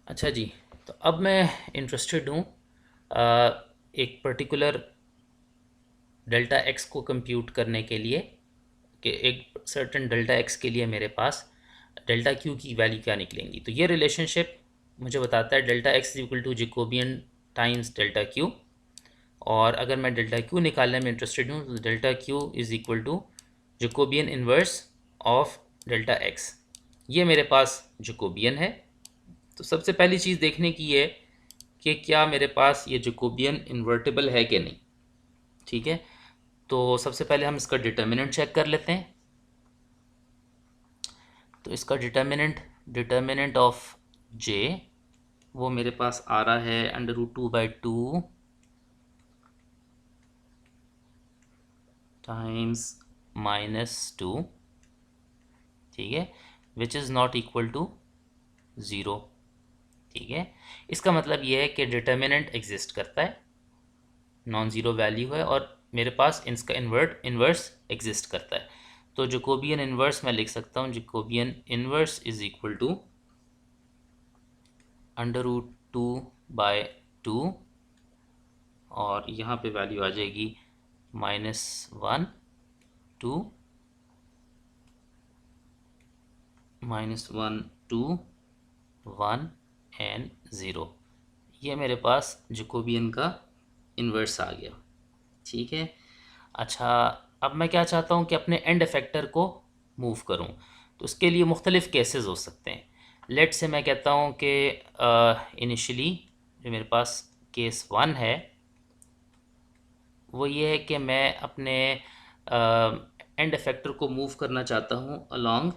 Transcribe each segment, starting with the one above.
अच्छा जी। तो अब मैं इंटरेस्टेड हूँ अ, एक पर्टिकुलर डेल्टा एक्स को कंप्यूट करने के लिए कि एक सर्टेन डेल्टा एक्स के लिए मेरे पास डेल्टा क्यू की वैल्यू क्या निकलेंगी। तो ये रिलेशनशिप मुझे बताता है delta x is equal to Jacobian times delta q. और अगर मैं डेल्टा क्यू निकालने में इंटरेस्टेड हूँ तो delta q is equal to Jacobian inverse of delta x. ये मेरे पास जेकोबियन है। तो सबसे पहली चीज़ देखने की है कि क्या मेरे पास ये जेकोबियन इन्वर्टिबल है कि नहीं। ठीक है। तो सबसे पहले हम इसका डिटर्मिनेंट चेक कर लेते हैं। तो इसका डिटर्मिनेंट ऑफ जे वो मेरे पास आ रहा है अंडर रूट 2/2 टाइम्स -2। ठीक है। Which is not equal to zero. ठीक है। इसका मतलब ये है कि डिटर्मिनेंट एग्जिस्ट करता है, नॉन ज़ीरो वैल्यू है, और मेरे पास इसका इन्वर्स एग्जिस्ट करता है। तो जकोबियन इन्वर्स मैं लिख सकता हूँ, Jacobian inverse is equal to under root 2/2, और यहाँ पे वैल्यू आ जाएगी -1 टू -1 2 1 एंड ज़ीरो। ये मेरे पास जकोबियन का इन्वर्स आ गया। ठीक है। अच्छा, अब मैं क्या चाहता हूँ कि अपने एंड इफेक्टर को मूव करूँ। तो उसके लिए मुख्तलिफ़ केसेस हो सकते हैं। लेट से मैं कहता हूँ कि इनिशियली जो मेरे पास केस 1 है वो ये है कि मैं अपने एंड इफेक्टर को मूव करना चाहता हूँ along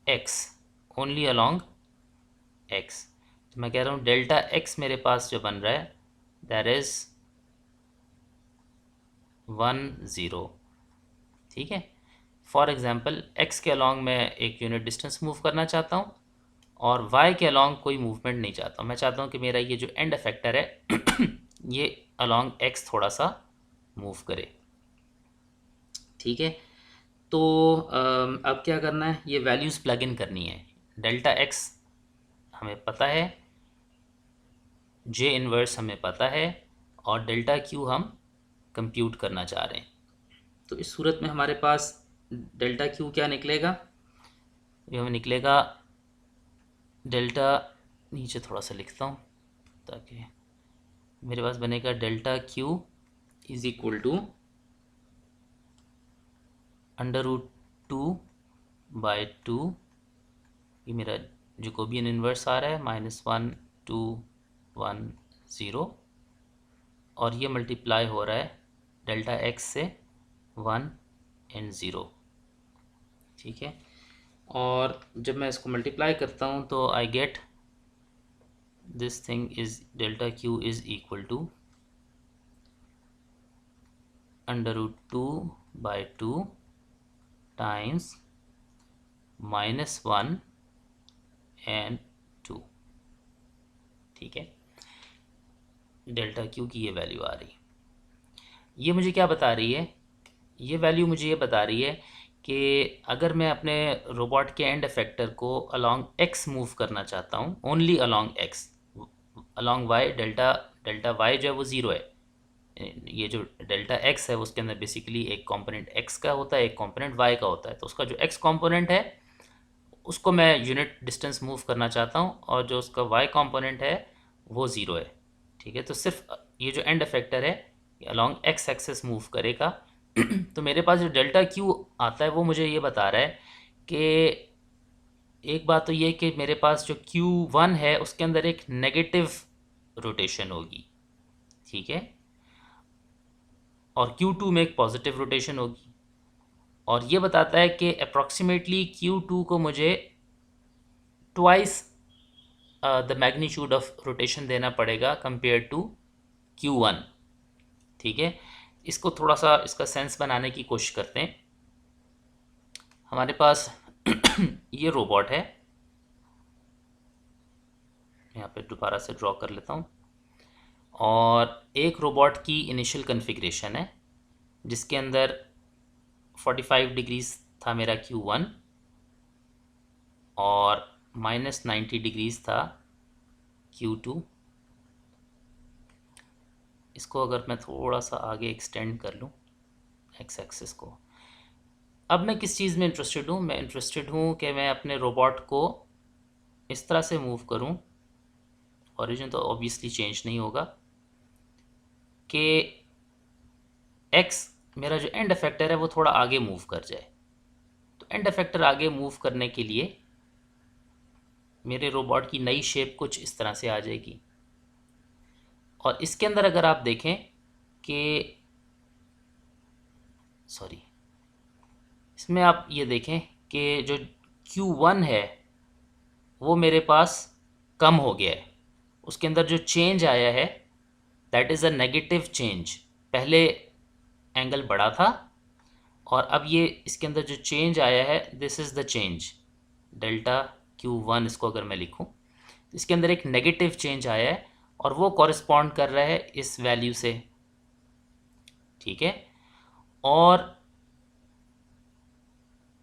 x, only along x. तो मैं कह रहा हूँ डेल्टा एक्स मेरे पास जो बन रहा है दैट इज़ 1 0। ठीक है। फॉर एग्ज़ाम्पल एक्स के अलॉन्ग मैं एक यूनिट डिस्टेंस मूव करना चाहता हूँ, और वाई के अलॉन्ग कोई मूवमेंट नहीं चाहता हूँ। मैं चाहता हूँ कि मेरा ये जो एंड इफेक्टर है ये अलॉन्ग एक्स थोड़ा सा मूव करे। ठीक है। तो अब क्या करना है, ये वैल्यूज़ प्लग इन करनी है। डेल्टा एक्स हमें पता है, जे इन्वर्स हमें पता है, और डेल्टा क्यू हम कंप्यूट करना चाह रहे हैं। तो इस सूरत में हमारे पास डेल्टा क्यू क्या निकलेगा, ये हमें निकलेगा डेल्टा, नीचे थोड़ा सा लिखता हूँ ताकि मेरे पास बनेगा delta q is equal to under root 2/2। ये मेरा जकोबियन इन्वर्स आ रहा है -1 2 1 0, और ये मल्टीप्लाई हो रहा है डेल्टा एक्स से 1 एंड 0। ठीक है। और जब मैं इसको मल्टीप्लाई करता हूँ तो I get this thing is delta q is equal to under root 2/2 times -1 and 2। ठीक है। डेल्टा क्यू की ये वैल्यू आ रही है। ये मुझे क्या बता रही है, ये वैल्यू मुझे ये बता रही है कि अगर मैं अपने रोबोट के एंड इफेक्टर को अलोंग एक्स मूव करना चाहता हूँ, only along x, along y delta delta y जो है वो ज़ीरो है। ये जो डेल्टा एक्स है उसके अंदर बेसिकली एक कंपोनेंट एक्स का होता है, एक कंपोनेंट वाई का होता है। तो उसका जो एक्स कंपोनेंट है उसको मैं यूनिट डिस्टेंस मूव करना चाहता हूँ, और जो उसका वाई कंपोनेंट है वो ज़ीरो है। ठीक है। तो सिर्फ ये जो एंड इफेक्टर है अलॉन्ग एक्स एक्सेस मूव करेगा। तो मेरे पास जो डेल्टा क्यू आता है वो मुझे ये बता रहा है कि एक बात तो ये कि मेरे पास जो Q1 है उसके अंदर एक नेगेटिव रोटेशन होगी। ठीक है। और Q2 में एक पॉजिटिव रोटेशन होगी। और ये बताता है कि अप्रॉक्सीमेटली Q2 को मुझे twice the magnitude of rotation देना पड़ेगा कंपेयर टू Q1। ठीक है। इसको थोड़ा सा इसका सेंस बनाने की कोशिश करते हैं। हमारे पास ये रोबोट है, यहाँ पे दोबारा से ड्रॉ कर लेता हूँ। और एक रोबोट की इनिशियल कॉन्फ़िगरेशन है जिसके अंदर 45 डिग्रीज था मेरा Q1, और -90 डिग्रीज था Q2, इसको अगर मैं थोड़ा सा आगे एक्सटेंड कर लूँ एक्स एक्सिस को, अब मैं किस चीज़ में इंटरेस्टेड हूँ? मैं इंटरेस्टेड हूँ कि मैं अपने रोबोट को इस तरह से मूव करूँ, ओरिजिन तो ऑब्वियसली चेंज नहीं होगा, कि एक्स मेरा जो एंड इफेक्टर है वो थोड़ा आगे मूव कर जाए। तो एंड इफेक्टर आगे मूव करने के लिए मेरे रोबोट की नई शेप कुछ इस तरह से आ जाएगी। और इसके अंदर अगर आप देखें कि सॉरी, इसमें आप ये देखें कि जो Q1 है वो मेरे पास कम हो गया है। उसके अंदर जो चेंज आया है that is a negative change. पहले एंगल बड़ा था और अब ये इसके अंदर जो चेंज आया है this is the change delta Q1, इसको अगर मैं लिखूं तो इसके अंदर एक नेगेटिव चेंज आया है और वो कॉरेस्पॉन्ड कर रहा है इस वैल्यू से। ठीक है, और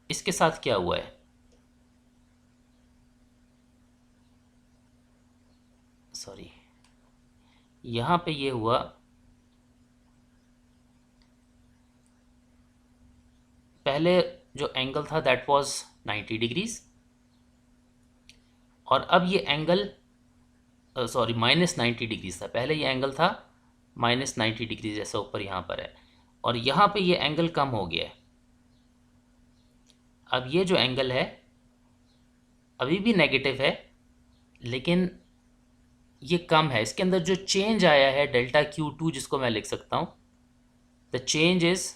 इसके साथ क्या हुआ है, सॉरी, यहाँ पे ये हुआ पहले जो एंगल था दैट वाज 90 डिग्रीज और अब ये एंगल सॉरी -90 डिग्रीज था। पहले ये एंगल था -90 डिग्रीज, जैसा ऊपर यहाँ पर है, और यहाँ पे ये एंगल कम हो गया है। अब ये जो एंगल है अभी भी नेगेटिव है लेकिन ये कम है। इसके अंदर जो चेंज आया है डेल्टा Q2, जिसको मैं लिख सकता हूँ द चेंज इज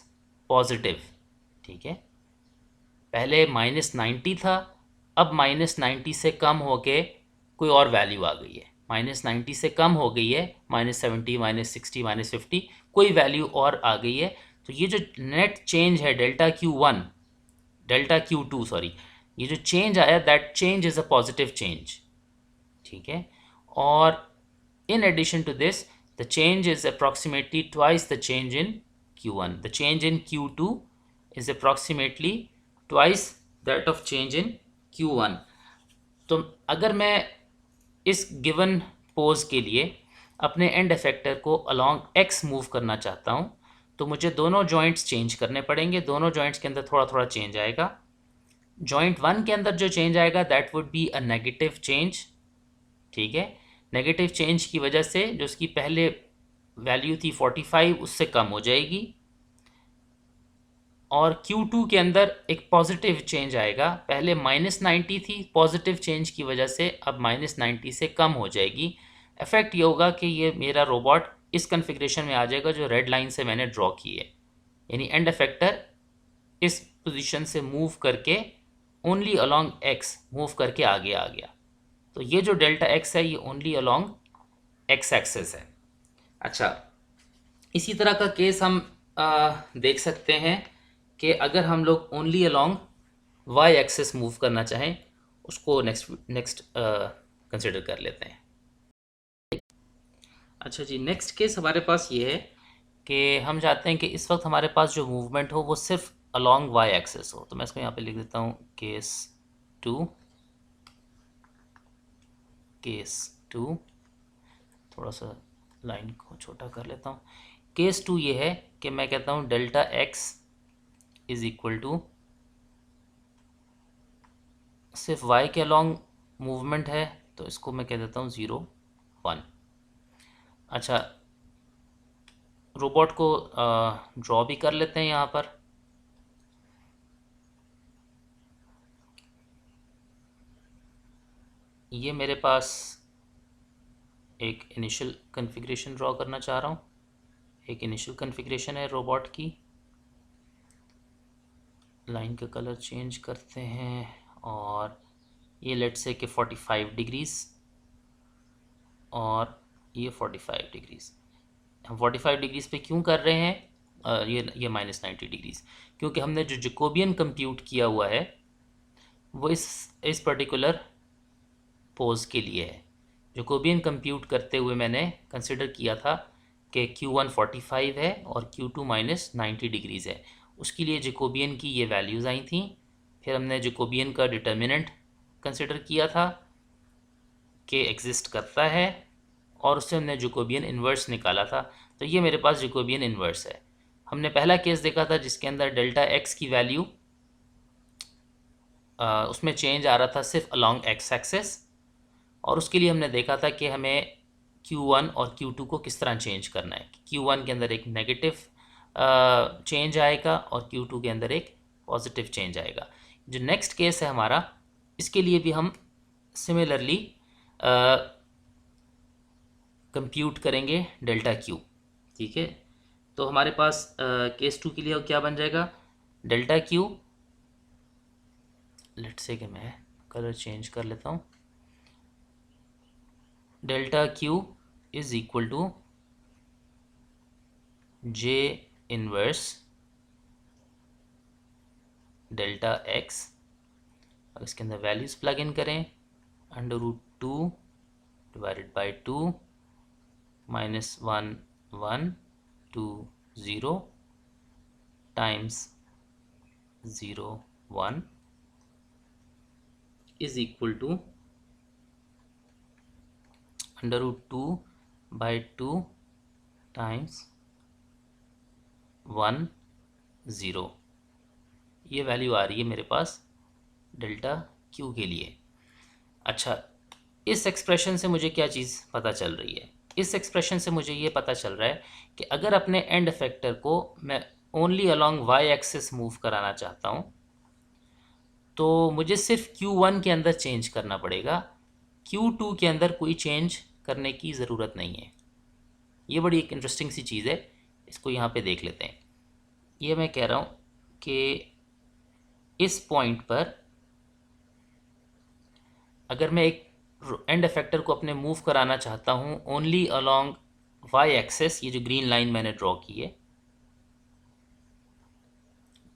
पॉजिटिव। ठीक है, पहले -90 था, अब -90 से कम होके कोई और वैल्यू आ गई है। -90 से कम हो गई है, -70, -60, -50, कोई वैल्यू और आ गई है। तो ये जो नेट चेंज है डेल्टा Q2 सॉरी, ये जो चेंज आया that change is a positive change. ठीक है, और in addition to this the change is approximately twice the change in Q1. The change in Q2 is approximately twice that of change in Q1. तो अगर मैं इस given pose के लिए अपने एंड इफेक्टर को अलोंग एक्स मूव करना चाहता हूँ तो मुझे दोनों जॉइंट्स चेंज करने पड़ेंगे। दोनों जॉइंट्स के अंदर थोड़ा थोड़ा चेंज आएगा। जॉइंट 1 के अंदर जो चेंज आएगा that would be a negative change. ठीक है, नेगेटिव चेंज की वजह से जो उसकी पहले वैल्यू थी 45 उससे कम हो जाएगी, और Q2 के अंदर एक पॉजिटिव चेंज आएगा। पहले -90 थी, पॉजिटिव चेंज की वजह से अब -90 से कम हो जाएगी। इफेक्ट ये होगा कि ये मेरा रोबोट इस कन्फिग्रेशन में आ जाएगा जो रेड लाइन से मैंने ड्रॉ की है, यानी एंड इफेक्टर इस पोजीशन से मूव करके ओनली अलोंग एक्स मूव करके आगे आ गया। तो ये जो डेल्टा एक्स है ये ओनली अलोंग एक्स एक्सेस है। अच्छा, इसी तरह का केस हम देख सकते हैं कि अगर हम लोग only along y axis move करना चाहें, उसको नेक्स्ट कंसिडर कर लेते हैं। अच्छा जी, नेक्स्ट केस हमारे पास ये है कि हम चाहते हैं कि इस वक्त हमारे पास जो मूवमेंट हो वो सिर्फ अलोंग वाई एक्सेस हो। तो मैं इसको यहाँ पे लिख देता हूँ केस टू, थोड़ा सा लाइन को छोटा कर लेता हूँ। केस 2 ये है कि मैं कहता हूँ delta x is equal to सिर्फ y के अलोंग मूवमेंट है, तो इसको मैं कह देता हूँ 0, 1। अच्छा, रोबोट को ड्रॉ भी कर लेते हैं यहाँ पर। ये मेरे पास एक इनिशियल कॉन्फ़िगरेशन ड्रॉ करना चाह रहा हूँ। एक इनिशियल कॉन्फ़िगरेशन है रोबोट की। लाइन का कलर चेंज करते हैं और ये लेट से कि 45 डिग्रीज़ और ये 45 डिग्रीज़। हम 45 डिग्रीज़ पे क्यों कर रहे हैं ये -90 डिग्रीज़? क्योंकि हमने जो जैकोबियन कंप्यूट किया हुआ है वो इस पर्टिकुलर पोज के लिए है। जैकोबियन कंप्यूट करते हुए मैंने कंसिडर किया था कि Q1 45 है और Q2 -90 डिग्रीज़ है। उसके लिए जैकोबियन की ये वैल्यूज़ आई थी। फिर हमने जैकोबियन का डिटर्मिनेंट कंसिडर किया था के एग्जिस्ट करता है और उससे हमने जैकोबियन इन्वर्स निकाला था। तो ये मेरे पास जैकोबियन इन्वर्स है। हमने पहला केस देखा था जिसके अंदर डेल्टा एक्स की वैल्यू उसमें चेंज आ रहा था सिर्फ अलॉन्ग एक्स एक्सेस, और उसके लिए हमने देखा था कि हमें Q1 और Q2 को किस तरह चेंज करना है। Q1 के अंदर एक नेगेटिव चेंज आएगा और Q2 के अंदर एक पॉजिटिव चेंज आएगा। जो नेक्स्ट केस है हमारा, इसके लिए भी हम सिमिलरली कंप्यूट करेंगे डेल्टा Q। ठीक है, तो हमारे पास केस 2 के लिए क्या बन जाएगा, डेल्टा Q, लेट्स से कि मैं कलर चेंज कर लेता हूँ, delta Q is equal to J inverse delta X। अब इसके अंदर वैल्यूज प्लग इन करें, √2 divided by 2 minus 1 1 2 0 times 0 1 is equal to √2 by 2 times 1 0। ये वैल्यू आ रही है मेरे पास डेल्टा Q के लिए। अच्छा, इस एक्सप्रेशन से मुझे क्या चीज़ पता चल रही है, इस एक्सप्रेशन से मुझे ये पता चल रहा है कि अगर अपने एंड इफेक्टर को मैं only along y axis move कराना चाहता हूँ तो मुझे सिर्फ Q1 के अंदर चेंज करना पड़ेगा, Q2 के अंदर कोई चेंज करने की ज़रूरत नहीं है। ये बड़ी एक इंटरेस्टिंग सी चीज़ है, इसको यहाँ पे देख लेते हैं। ये मैं कह रहा हूँ कि इस पॉइंट पर अगर मैं एक एंड इफेक्टर को अपने मूव कराना चाहता हूँ ओनली अलोंग y एक्सेस, ये जो ग्रीन लाइन मैंने ड्रॉ की है,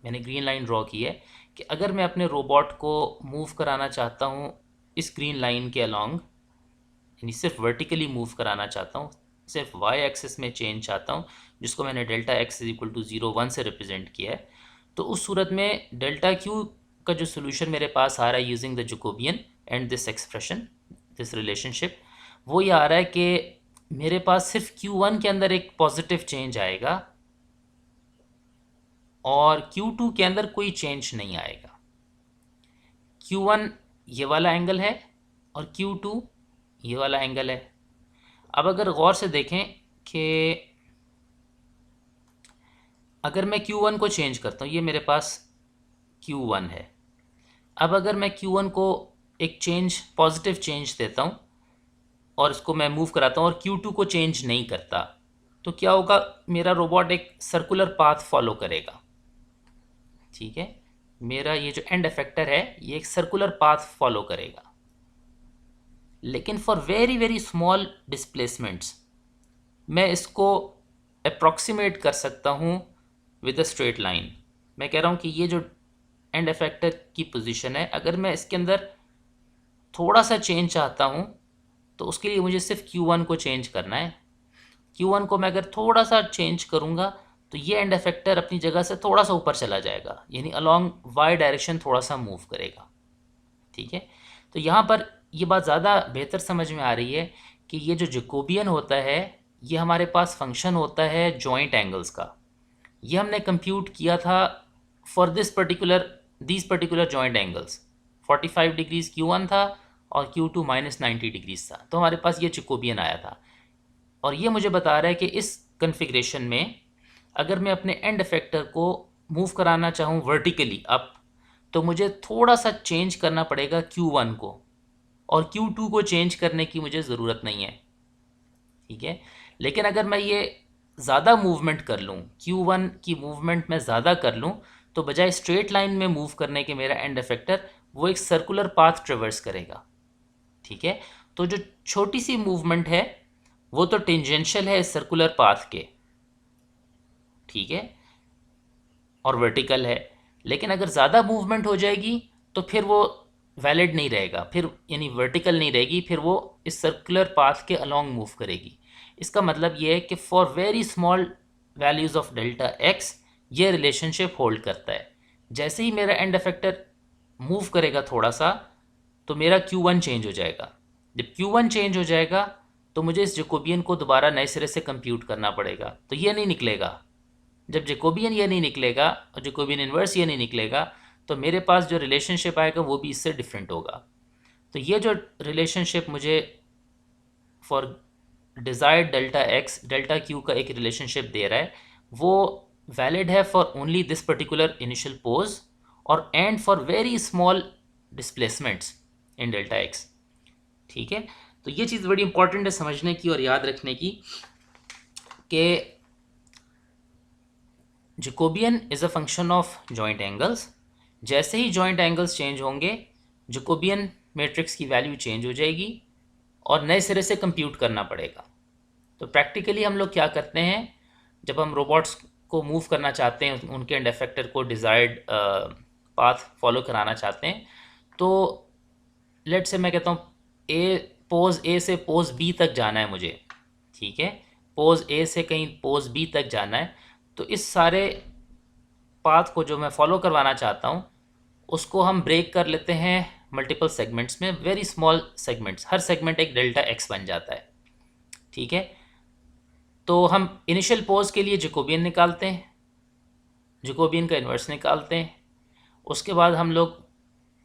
मैंने ग्रीन लाइन ड्रॉ की है कि अगर मैं अपने रोबोट को मूव कराना चाहता हूँ इस ग्रीन लाइन के अलोंग, यानी सिर्फ वर्टिकली मूव कराना चाहता हूँ, सिर्फ y एक्सिस में चेंज चाहता हूँ, जिसको मैंने delta x is equal to 0 1 से रिप्रेजेंट किया है, तो उस सूरत में डेल्टा Q का जो सोल्यूशन मेरे पास आ रहा है using the Jacobian and this expression, this relationship, वो ये आ रहा है कि मेरे पास सिर्फ Q1 के अंदर एक पॉजिटिव चेंज आएगा और Q2 के अंदर कोई चेंज नहीं आएगा। Q1 ये वाला एंगल है और Q2 ये वाला एंगल है। अब अगर गौर से देखें कि अगर मैं Q1 को चेंज करता हूँ, ये मेरे पास Q1 है, अब अगर मैं Q1 को एक चेंज पॉजिटिव चेंज देता हूँ और इसको मैं मूव कराता हूँ और Q2 को चेंज नहीं करता, तो क्या होगा, मेरा रोबोट एक सर्कुलर पाथ फॉलो करेगा। ठीक है, मेरा ये जो एंड इफेक्टर है ये एक सर्कुलर पाथ फॉलो करेगा, लेकिन for very very small displacements मैं इसको अप्रॉक्सीमेट कर सकता हूँ विद अ स्ट्रेट लाइन। मैं कह रहा हूँ कि ये जो एंड इफेक्टर की पोजीशन है, अगर मैं इसके अंदर थोड़ा सा चेंज चाहता हूँ तो उसके लिए मुझे सिर्फ Q1 को चेंज करना है। Q1 को मैं अगर थोड़ा सा चेंज करूँगा तो ये एंड इफेक्टर अपनी जगह से थोड़ा सा ऊपर चला जाएगा, यानी अलोंग y डायरेक्शन थोड़ा सा मूव करेगा। ठीक है, तो यहाँ पर ये बात ज़्यादा बेहतर समझ में आ रही है कि ये जो जैकोबियन होता है ये हमारे पास फंक्शन होता है जॉइंट एंगल्स का। ये हमने कंप्यूट किया था for this particular joint angles, 45 degrees Q1 था और Q2 -90 डिग्रीज था, तो हमारे पास ये जैकोबियन आया था। और ये मुझे बता रहा है कि इस कन्फिग्रेशन में अगर मैं अपने एंड इफेक्टर को मूव कराना चाहूँ वर्टिकली अप, तो मुझे थोड़ा सा चेंज करना पड़ेगा Q1 को, और Q2 को चेंज करने की मुझे ज़रूरत नहीं है। ठीक है, लेकिन अगर मैं ये ज़्यादा मूवमेंट कर लूँ, Q1 की मूवमेंट मैं ज़्यादा कर लूँ, तो बजाय स्ट्रेट लाइन में मूव करने के मेरा एंड इफेक्टर वो एक सर्कुलर पाथ ट्रेवर्स करेगा। ठीक है, तो जो छोटी सी मूवमेंट है वो तो टेंजेंशियल है इस सर्कुलर पाथ के, ठीक है, और वर्टिकल है, लेकिन अगर ज़्यादा मूवमेंट हो जाएगी तो फिर वो वैलिड नहीं रहेगा, फिर यानी वर्टिकल नहीं रहेगी, फिर वो इस सर्कुलर पाथ के अलोंग मूव करेगी। इसका मतलब ये है कि for very small values of delta x ये रिलेशनशिप होल्ड करता है। जैसे ही मेरा एंड इफेक्टर मूव करेगा थोड़ा सा तो मेरा Q1 चेंज हो जाएगा, जब Q1 चेंज हो जाएगा तो मुझे इस जैकोबियन को दोबारा नए सिरे से कंप्यूट करना पड़ेगा, तो ये नहीं निकलेगा। जब जैकोबियन ये नहीं निकलेगा और जैकोबियन इन्वर्स ये नहीं निकलेगा, तो मेरे पास जो रिलेशनशिप आएगा वो भी इससे डिफरेंट होगा। तो ये जो रिलेशनशिप मुझे for desired delta x delta q का एक रिलेशनशिप दे रहा है, वो वैलिड है for only this particular initial pose और and for very small displacements in delta x. ठीक है, तो ये चीज़ बड़ी इंपॉर्टेंट है समझने की और याद रखने की कि Jacobian is a function of joint angles. जैसे ही जॉइंट एंगल्स चेंज होंगे जैकोबियन मैट्रिक्स की वैल्यू चेंज हो जाएगी और नए सिरे से कंप्यूट करना पड़ेगा। तो प्रैक्टिकली हम लोग क्या करते हैं, जब हम रोबोट्स को मूव करना चाहते हैं, उनके एंड इफेक्टर को डिज़ायर्ड पाथ फॉलो कराना चाहते हैं, तो लेट से मैं कहता हूँ पोज ए से पोज बी तक जाना है मुझे। ठीक है, पोज ए से कहीं पोज बी तक जाना है, तो इस सारे पाथ को जो मैं फॉलो करवाना चाहता हूँ उसको हम ब्रेक कर लेते हैं मल्टीपल सेगमेंट्स में, वेरी स्मॉल सेगमेंट्स। हर सेगमेंट एक डेल्टा एक्स बन जाता है। ठीक है, तो हम इनिशियल पोज के लिए जैकोबियन निकालते हैं, जैकोबियन का इन्वर्स निकालते हैं, उसके बाद हम लोग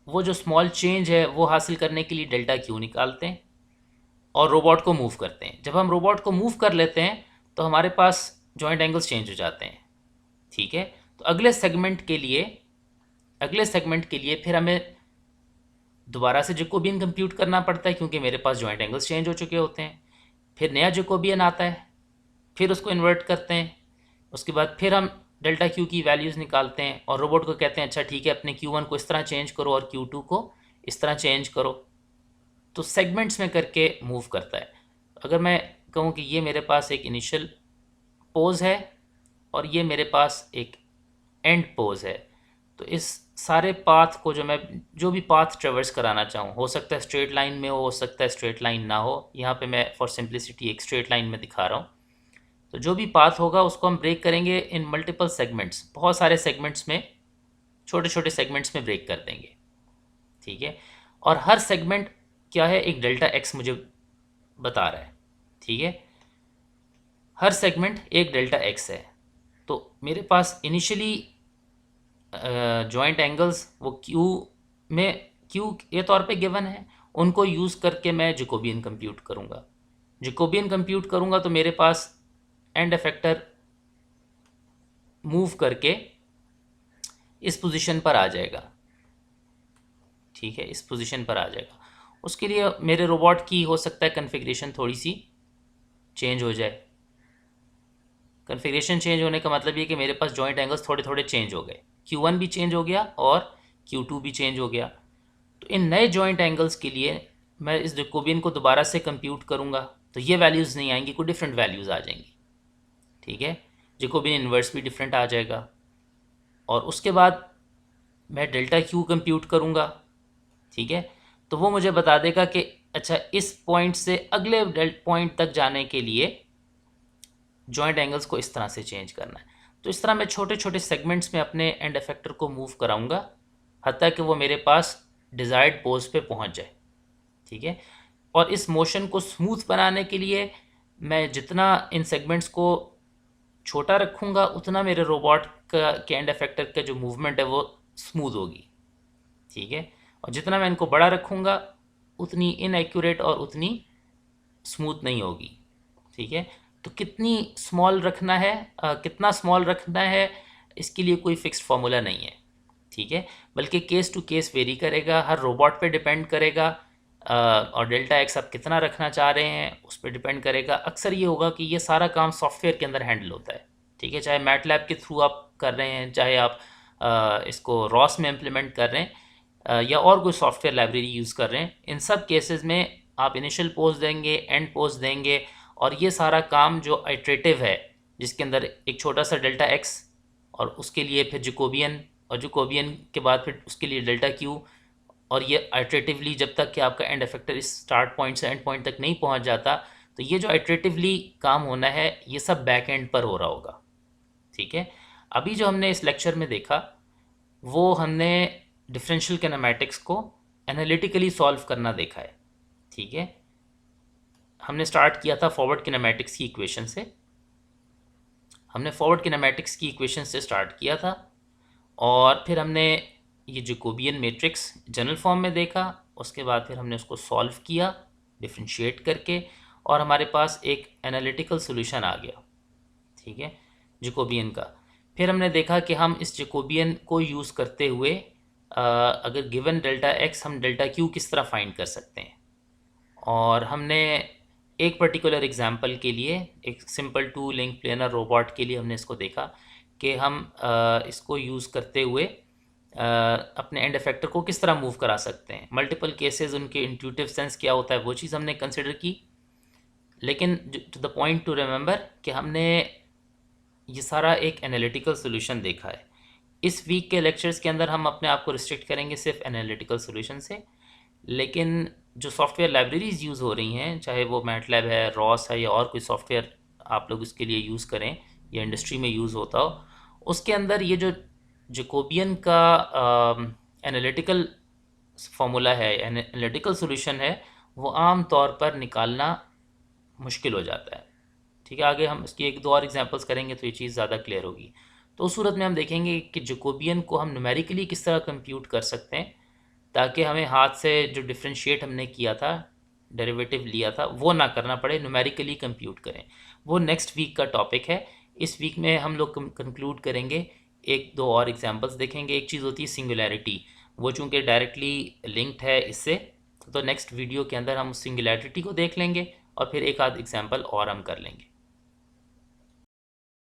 वो जो स्मॉल चेंज है वो हासिल करने के लिए डेल्टा क्यू निकालते हैं और रोबोट को मूव करते हैं। जब हम रोबोट को मूव कर लेते हैं तो हमारे पास जॉइंट एंगल्स चेंज हो जाते हैं। ठीक है, तो अगले सेगमेंट के लिए फिर हमें दोबारा से जैकोबियन कंप्यूट करना पड़ता है क्योंकि मेरे पास जॉइंट एंगल्स चेंज हो चुके होते हैं। फिर नया जैकोबियन आता है, फिर उसको इन्वर्ट करते हैं, उसके बाद फिर हम डेल्टा क्यू की वैल्यूज़ निकालते हैं और रोबोट को कहते हैं अच्छा ठीक है अपने Q1 को इस तरह चेंज करो और Q2 को इस तरह चेंज करो। तो सेगमेंट्स में करके मूव करता है। अगर मैं कहूँ कि ये मेरे पास एक इनिशियल पोज है और ये मेरे पास एक एंड पोज है, तो इस सारे पाथ को जो भी पाथ ट्रेवर्स कराना चाहूँ, हो सकता है स्ट्रेट लाइन में हो सकता है स्ट्रेट लाइन ना हो। यहाँ पे मैं फॉर सिंप्लिसिटी एक स्ट्रेट लाइन में दिखा रहा हूँ। तो जो भी पाथ होगा उसको हम ब्रेक करेंगे इन मल्टीपल सेगमेंट्स, बहुत सारे सेगमेंट्स में, छोटे छोटे सेगमेंट्स में ब्रेक कर देंगे। ठीक है, और हर सेगमेंट क्या है, एक डेल्टा एक्स मुझे बता रहा है। ठीक है, हर सेगमेंट एक डेल्टा एक्स है। तो मेरे पास इनिशियली जॉइंट एंगल्स वो क्यू ये तौर पे गिवन है, उनको यूज़ करके मैं जैकोबियन कंप्यूट करूँगा। जैकोबियन कंप्यूट करूँगा तो मेरे पास एंड इफेक्टर मूव करके इस पोजीशन पर आ जाएगा। ठीक है, इस पोजीशन पर आ जाएगा। उसके लिए मेरे रोबोट की हो सकता है कन्फिग्रेशन थोड़ी सी चेंज हो जाए। कन्फिग्रेशन चेंज होने का मतलब ये कि मेरे पास जॉइंट एंगल्स थोड़े थोड़े चेंज हो गए, Q1 भी चेंज हो गया और Q2 भी चेंज हो गया। तो इन नए जॉइंट एंगल्स के लिए मैं इस जैकोबियन को दोबारा से कंप्यूट करूँगा, तो ये वैल्यूज़ नहीं आएंगी, कोई डिफरेंट वैल्यूज़ आ जाएंगी। ठीक है, जैकोबियन इन्वर्स भी डिफरेंट आ जाएगा और उसके बाद मैं डेल्टा क्यू कंप्यूट करूँगा। ठीक है, तो वो मुझे बता देगा कि अच्छा इस पॉइंट से अगले पॉइंट तक जाने के लिए जॉइंट एंगल्स को इस तरह से चेंज करना है। तो इस तरह मैं छोटे छोटे सेगमेंट्स में अपने एंड इफेक्टर को मूव कराऊंगा हत्ता कि वो मेरे पास डिज़ायर्ड पोज पे पहुंच जाए। ठीक है, और इस मोशन को स्मूथ बनाने के लिए मैं जितना इन सेगमेंट्स को छोटा रखूँगा उतना मेरे रोबोट के एंड इफेक्टर का जो मूवमेंट है वो स्मूथ होगी। ठीक है, और जितना मैं इनको बड़ा रखूँगा उतनी इनएक्यूरेट और उतनी स्मूथ नहीं होगी। ठीक है, तो कितनी स्मॉल रखना है, कितना स्मॉल रखना है, इसके लिए कोई फिक्स्ड फार्मूला नहीं है। ठीक है, बल्कि केस टू केस वेरी करेगा, हर रोबोट पे डिपेंड करेगा और डेल्टा एक्स आप कितना रखना चाह रहे हैं उस पर डिपेंड करेगा। अक्सर ये होगा कि ये सारा काम सॉफ्टवेयर के अंदर हैंडल होता है। ठीक है, चाहे मैटलैब के थ्रू आप कर रहे हैं, चाहे आप इसको रॉस में इम्प्लीमेंट कर रहे हैं या और कोई सॉफ्टवेयर लाइब्रेरी यूज़ कर रहे हैं, इन सब केसेस में आप इनिशियल पोज देंगे, एंड पोज देंगे और ये सारा काम जो आइट्रेटिव है जिसके अंदर एक छोटा सा डेल्टा एक्स और उसके लिए फिर जैकोबियन और जैकोबियन के बाद फिर उसके लिए डेल्टा क्यू, और ये आइट्रेटिवली जब तक कि आपका एंड इफेक्टर इस स्टार्ट पॉइंट से एंड पॉइंट तक नहीं पहुंच जाता, तो ये जो आइट्रेटिवली काम होना है ये सब बैक एंड पर हो रहा होगा। ठीक है, अभी जो हमने इस लेक्चर में देखा वो हमने डिफरेंशियल किनेमैटिक्स को एनालिटिकली सॉल्व करना देखा है। ठीक है, हमने स्टार्ट किया था फॉरवर्ड किनेमैटिक्स की इक्वेशन से। हमने फॉरवर्ड किनेमैटिक्स की इक्वेशन से स्टार्ट किया था और फिर हमने ये जैकोबियन मैट्रिक्स जनरल फॉर्म में देखा। उसके बाद फिर हमने उसको सॉल्व किया डिफरेंशिएट करके और हमारे पास एक एनालिटिकल सॉल्यूशन आ गया, ठीक है, जैकोबियन का। फिर हमने देखा कि हम इस जैकोबियन को यूज़ करते हुए अगर गिवन डेल्टा एक्स हम डेल्टा क्यू किस तरह फाइंड कर सकते हैं। और हमने एक पर्टिकुलर एग्जांपल के लिए, एक simple two link planar robot के लिए हमने इसको देखा कि हम इसको यूज़ करते हुए अपने एंड इफेक्टर को किस तरह मूव करा सकते हैं। मल्टीपल केसेस, उनके इंट्यूटिव सेंस क्या होता है, वो चीज़ हमने कंसिडर की। लेकिन to the point to remember कि हमने ये सारा एक एनालिटिकल सोल्यूशन देखा है। इस वीक के लेक्चर्स के अंदर हम अपने आप को रिस्ट्रिक्ट करेंगे सिर्फ एनालिटिकल सोल्यूशन से। लेकिन जो सॉफ्टवेयर लाइब्रेरीज यूज़ हो रही हैं, चाहे वो मैटलैब है, रॉस है या और कोई सॉफ्टवेयर आप लोग इसके लिए यूज़ करें या इंडस्ट्री में यूज़ होता हो, उसके अंदर ये जो जैकोबियन का एनालिटिकल फार्मूला है, एनालिटिकल सोल्यूशन है, वो आम तौर पर निकालना मुश्किल हो जाता है। ठीक है, आगे हम इसकी एक दो और एग्जांपल्स करेंगे तो ये चीज़ ज़्यादा क्लियर होगी। तो उस सूरत में हम देखेंगे कि जैकोबियन को हम न्यूमेरिकली किस तरह कंप्यूट कर सकते हैं ताकि हमें हाथ से जो डिफरेंशिएट हमने किया था, डेरिवेटिव लिया था, वो ना करना पड़े, न्यूमेरिकली कंप्यूट करें। वो नेक्स्ट वीक का टॉपिक है। इस वीक में हम लोग कंक्लूड करेंगे, एक दो और एग्जांपल्स देखेंगे। एक चीज़ होती है सिंगुलैरिटी, वो चूँकि डायरेक्टली लिंक्ड है इससे, तो नेक्स्ट वीडियो के अंदर हम सिंगुलैरिटी को देख लेंगे और फिर एक आध एग्जांपल और हम कर लेंगे।